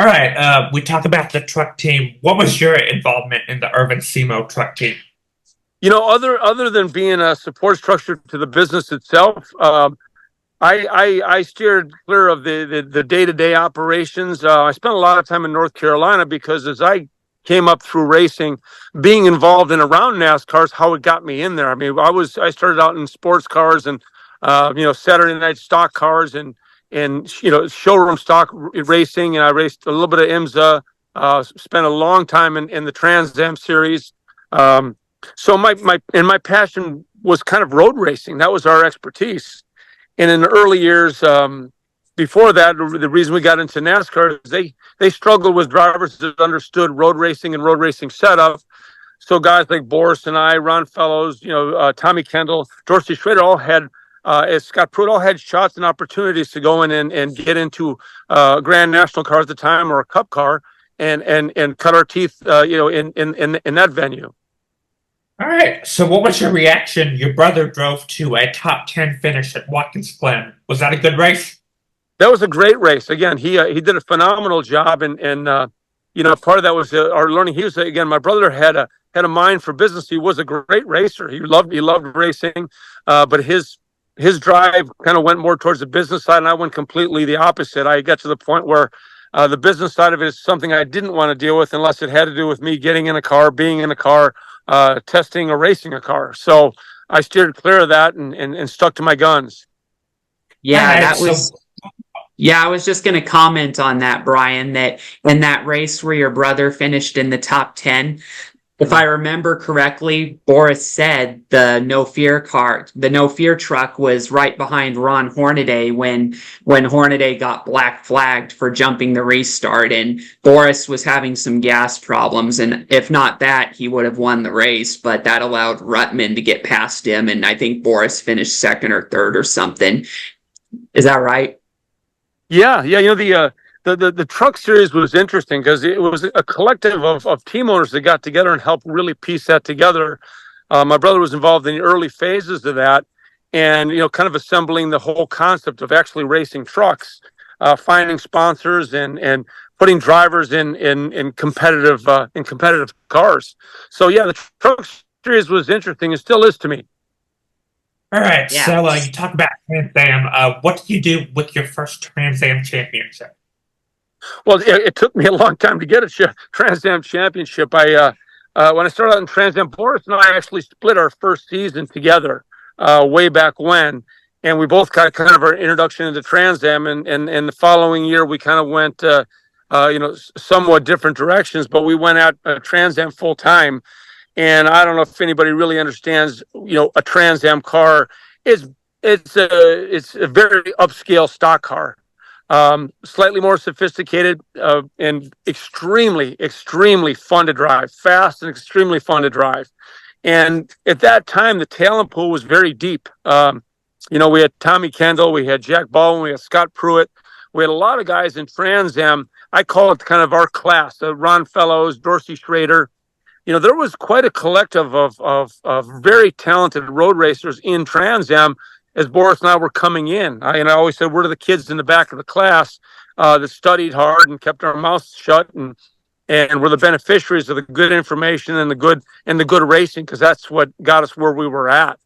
All right. We talk about the truck team. What was your involvement in the Irvin Simo truck team? Other than being a support structure to the business itself, I steered clear of the day-to-day operations. I spent a lot of time in North Carolina because as I came up through racing, being involved in around NASCAR is how it got me in there. I mean, I started out in sports cars and Saturday night stock cars and showroom stock racing, and I raced a little bit of IMSA. Spent a long time in the Trans Am series. So my passion was kind of road racing. That was our expertise. And in the early years, before that, the reason we got into NASCAR is they struggled with drivers that understood road racing and road racing setup. So guys like Boris and I, Ron Fellows, Tommy Kendall, Dorsey Schrader all had, as Scott Pruitt, all had shots and opportunities to go in and get into Grand National car at the time or a Cup car and cut our teeth, in that venue. All right. So what was your reaction? Your brother drove to a top 10 finish at Watkins Glen. Was that a good race? That was a great race. Again, he did a phenomenal job, and part of that was our learning. He was, again, my brother had a mind for business. He was a great racer. He loved racing, but his drive kind of went more towards the business side, and I went completely the opposite. I got to the point where the business side of it is something I didn't want to deal with unless it had to do with me getting in a car, being in a car, testing or racing a car. So I steered clear of that and stuck to my guns. Yeah, I was just going to comment on that, Brian, that in that race where your brother finished in the top 10, if I remember correctly, Boris said the No Fear truck was right behind Ron Hornaday when Hornaday got black flagged for jumping the restart, and Boris was having some gas problems, and if not that, he would have won the race, but that allowed Ruttman to get past him, and I think Boris finished second or third or something. Is that right? Yeah. The truck series was interesting because it was a collective of team owners that got together and helped really piece that together. My brother was involved in the early phases of that, and kind of assembling the whole concept of actually racing trucks, finding sponsors and putting drivers in competitive cars. So yeah, the truck series was interesting and still is to me. All right. Yeah. So you talk about Trans Am. What did you do with your first Trans Am championship? Well, it took me a long time to get a Trans Am championship. When I started out in Trans Am, Boris and I actually split our first season together way back when, and we both got kind of our introduction into Trans Am. And the following year, we kind of went, somewhat different directions, but we went at Trans Am full time. And I don't know if anybody really understands, a Trans Am car it's a very upscale stock car. Slightly more sophisticated and extremely fun to drive, fast and extremely fun to drive. And at that time, the talent pool was very deep. We had Tommy Kendall, we had Jack Baldwin, we had Scott Pruitt. We had a lot of guys in Trans Am. I call it kind of our class, Ron Fellows, Dorsey Schrader. There was quite a collective of very talented road racers in Trans Am as Boris and I were coming in. I always said, we're the kids in the back of the class that studied hard and kept our mouths shut, and we're the beneficiaries of the good information and the good racing, because that's what got us where we were at.